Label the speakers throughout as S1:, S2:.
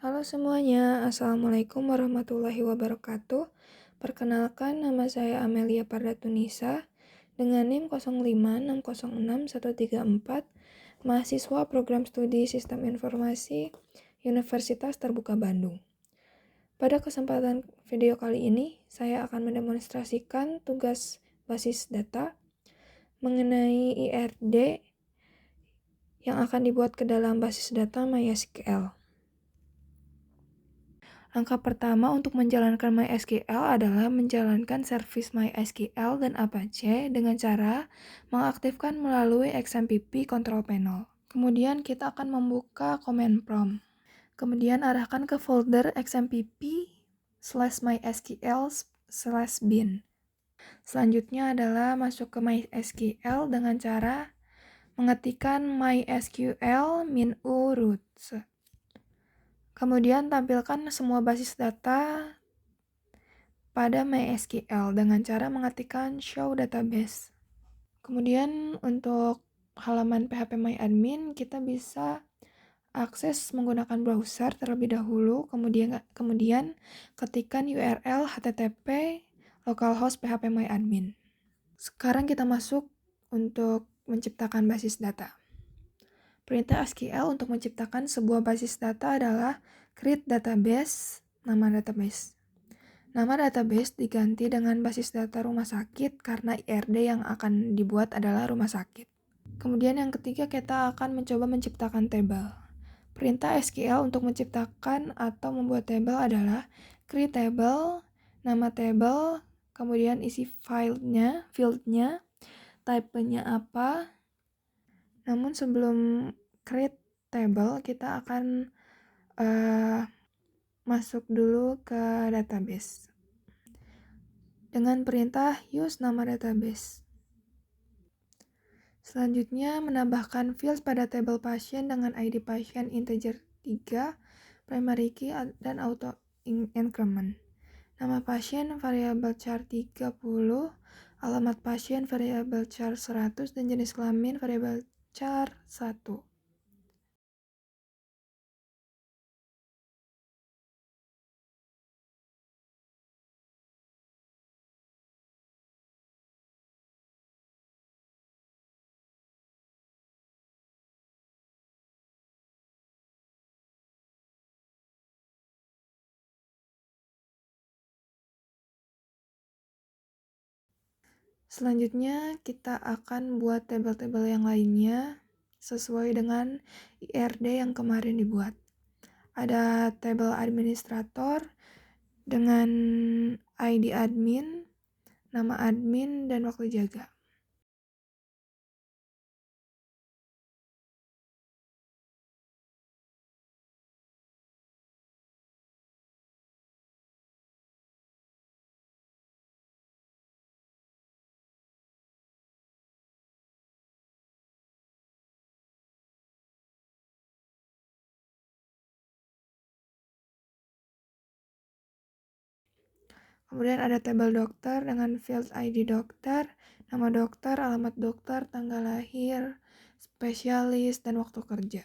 S1: Halo semuanya, Assalamualaikum warahmatullahi wabarakatuh. Perkenalkan, nama saya Amelia Pardatunisa dengan NIM 05606134, mahasiswa Program Studi Sistem Informasi Universitas Terbuka Bandung. Pada kesempatan video kali ini, saya akan mendemonstrasikan tugas basis data mengenai IRD yang akan dibuat ke dalam basis data MySQL. Langkah pertama untuk menjalankan MySQL adalah menjalankan service MySQL dan Apache dengan cara mengaktifkan melalui XMPP Control Panel. Kemudian kita akan membuka command prompt. Kemudian arahkan ke folder xmpp/mysql/bin. Selanjutnya adalah masuk ke MySQL dengan cara mengetikkan mysql -u root. Kemudian tampilkan semua basis data pada MySQL dengan cara mengetikkan show database. Kemudian untuk halaman phpMyAdmin kita bisa akses menggunakan browser terlebih dahulu, kemudian ketikkan URL http localhost phpMyAdmin. Sekarang kita masuk untuk menciptakan basis data. Perintah SQL untuk menciptakan sebuah basis data adalah create database, nama database. Nama database diganti dengan basis data rumah sakit karena IRD yang akan dibuat adalah rumah sakit. Kemudian yang ketiga kita akan mencoba menciptakan tabel. Perintah SQL untuk menciptakan atau membuat tabel adalah create table, nama tabel, kemudian isi fieldnya, type-nya apa. Namun sebelum create table, kita akan masuk dulu ke database dengan perintah use nama database. Selanjutnya menambahkan fields pada tabel pasien dengan ID pasien integer 3, primary key, dan auto increment. Nama pasien variabel char 30, alamat pasien variabel char 100, dan jenis kelamin variabel char 1. Selanjutnya kita akan buat tabel-tabel yang lainnya sesuai dengan IRD yang kemarin dibuat. Ada tabel administrator dengan ID admin, nama admin, dan waktu jaga. Kemudian ada tabel dokter dengan field ID dokter, nama dokter, alamat dokter, tanggal lahir, spesialis, dan waktu kerja.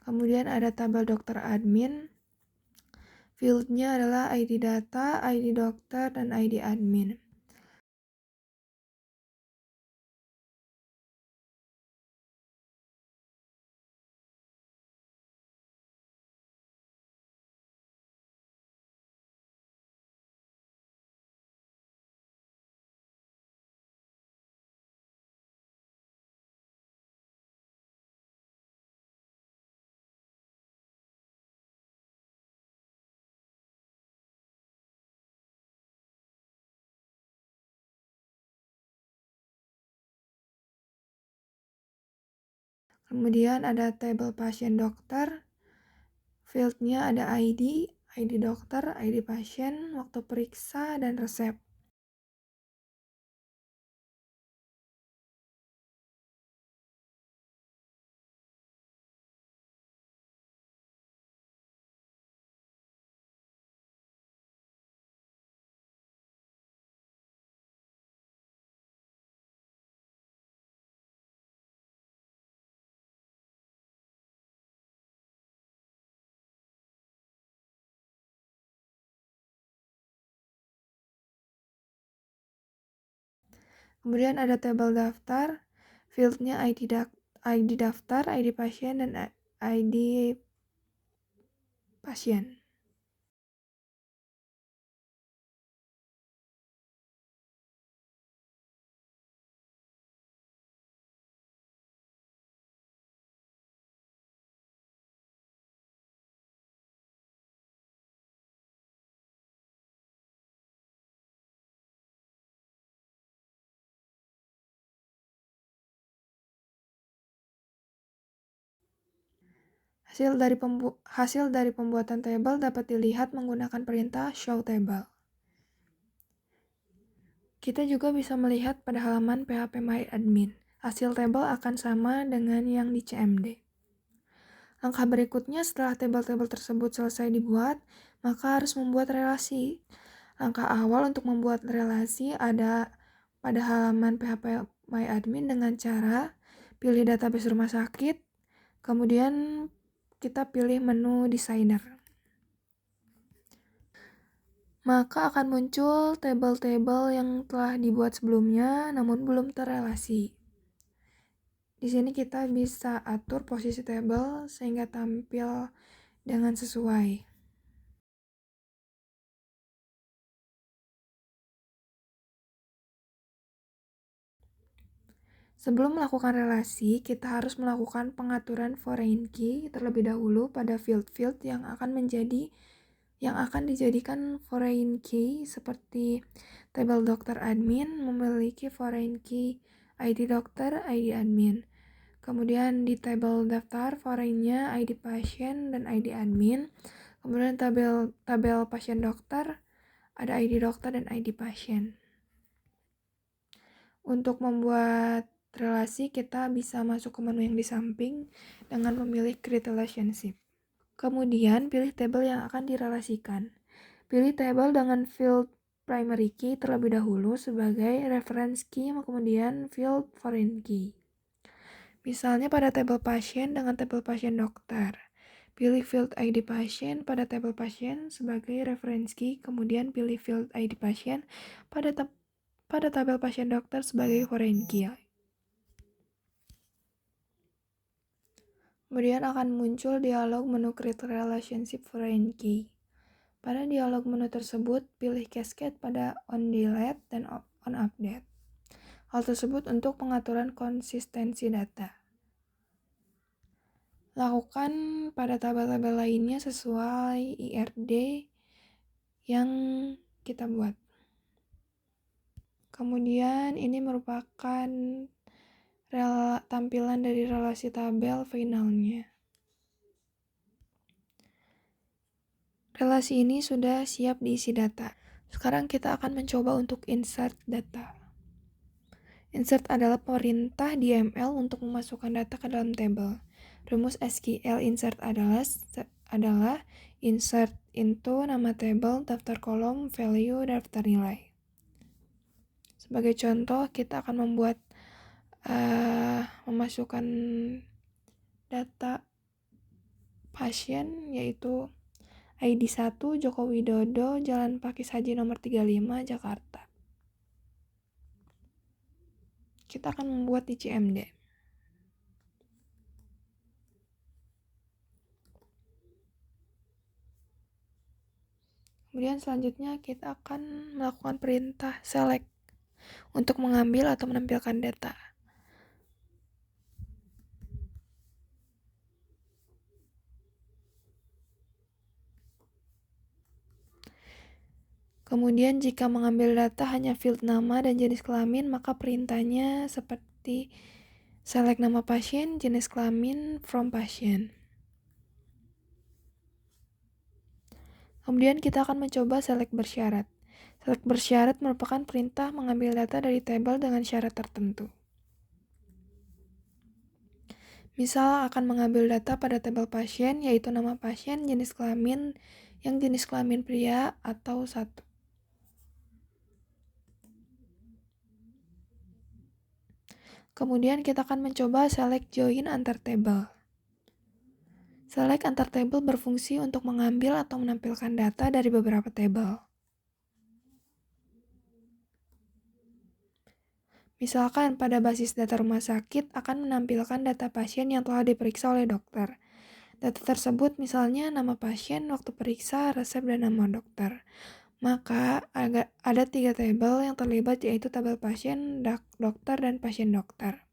S1: Kemudian ada tabel dokter admin, fieldnya adalah ID data, ID dokter, dan ID admin. Kemudian ada tabel pasien dokter, fieldnya ada ID dokter, ID pasien, waktu periksa, dan resep. Kemudian ada tabel daftar, fieldnya ID daftar, ID pasien, dan ID pasien. Hasil dari pembuatan tabel dapat dilihat menggunakan perintah show table. Kita juga bisa melihat pada halaman phpMyAdmin. Hasil tabel akan sama dengan yang di CMD. Langkah berikutnya setelah tabel-tabel tersebut selesai dibuat, maka harus membuat relasi. Langkah awal untuk membuat relasi ada pada halaman phpMyAdmin dengan cara pilih database rumah sakit, kemudian kita pilih menu designer. Maka akan muncul tabel-tabel yang telah dibuat sebelumnya namun belum terrelasi. Di sini kita bisa atur posisi tabel sehingga tampil dengan sesuai. Sebelum melakukan relasi, kita harus melakukan pengaturan foreign key terlebih dahulu pada field-field yang akan dijadikan foreign key, seperti tabel dokter admin memiliki foreign key ID dokter, ID admin. Kemudian di tabel daftar foreignnya ID pasien dan ID admin. Kemudian tabel pasien dokter ada ID dokter dan ID pasien. Untuk membuat relasi, kita bisa masuk ke menu yang di samping dengan memilih Create Relationship. Kemudian pilih tabel yang akan direlasikan. Pilih tabel dengan field primary key terlebih dahulu sebagai reference key, kemudian field foreign key. Misalnya pada tabel pasien dengan tabel pasien dokter. Pilih field ID pasien pada tabel pasien sebagai reference key, kemudian pilih field ID pasien pada tabel pasien dokter sebagai foreign key. Kemudian akan muncul dialog menu Create Relationship Foreign Key. Pada dialog menu tersebut, pilih Cascade pada On Delete dan On Update. Hal tersebut untuk pengaturan konsistensi data. Lakukan pada tabel-tabel lainnya sesuai IRD yang kita buat. Kemudian ini merupakan tampilan dari relasi tabel finalnya. Relasi ini sudah siap diisi data. Sekarang kita akan mencoba untuk insert data. Insert adalah perintah di ML untuk memasukkan data ke dalam tabel. Rumus SQL insert adalah insert into nama tabel, daftar kolom, value, daftar nilai. Sebagai contoh, kita akan memasukkan data pasien, yaitu ID 1 Joko Widodo, Jalan Pakis Haji nomor 35, Jakarta. Kita akan membuat di CMD. Kemudian selanjutnya kita akan melakukan perintah select untuk mengambil atau menampilkan data. Kemudian jika mengambil data hanya field nama dan jenis kelamin, maka perintahnya seperti Select nama pasien, jenis kelamin, from pasien. Kemudian kita akan mencoba select bersyarat. Select bersyarat merupakan perintah mengambil data dari tabel dengan syarat tertentu. Misal akan mengambil data pada tabel pasien, yaitu nama pasien, jenis kelamin, yang jenis kelamin pria atau 1. Kemudian kita akan mencoba select join antar table. Select antar table berfungsi untuk mengambil atau menampilkan data dari beberapa table. Misalkan pada basis data rumah sakit akan menampilkan data pasien yang telah diperiksa oleh dokter. Data tersebut misalnya nama pasien, waktu periksa, resep, dan nama dokter. Maka ada 3 tabel yang terlibat, yaitu tabel pasien, dokter, dan pasien dokter.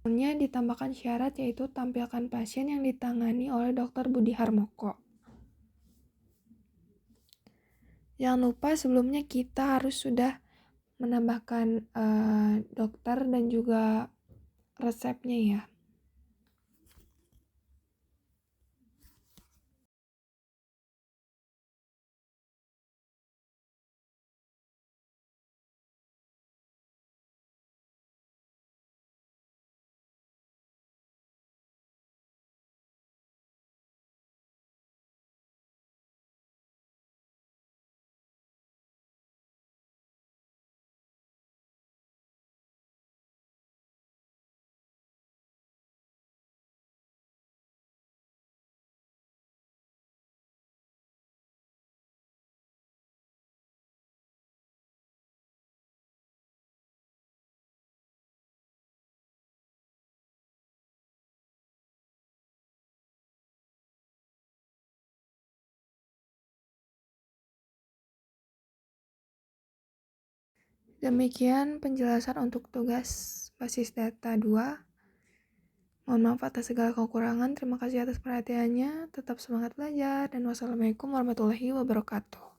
S1: Selanjutnya ditambahkan syarat, yaitu tampilkan pasien yang ditangani oleh Dr. Budi Harmoko. Jangan lupa sebelumnya kita harus sudah menambahkan dokter dan juga resepnya ya. Demikian penjelasan untuk tugas basis data 2. Mohon maaf atas segala kekurangan. Terima kasih atas perhatiannya. Tetap semangat belajar dan wassalamualaikum warahmatullahi wabarakatuh.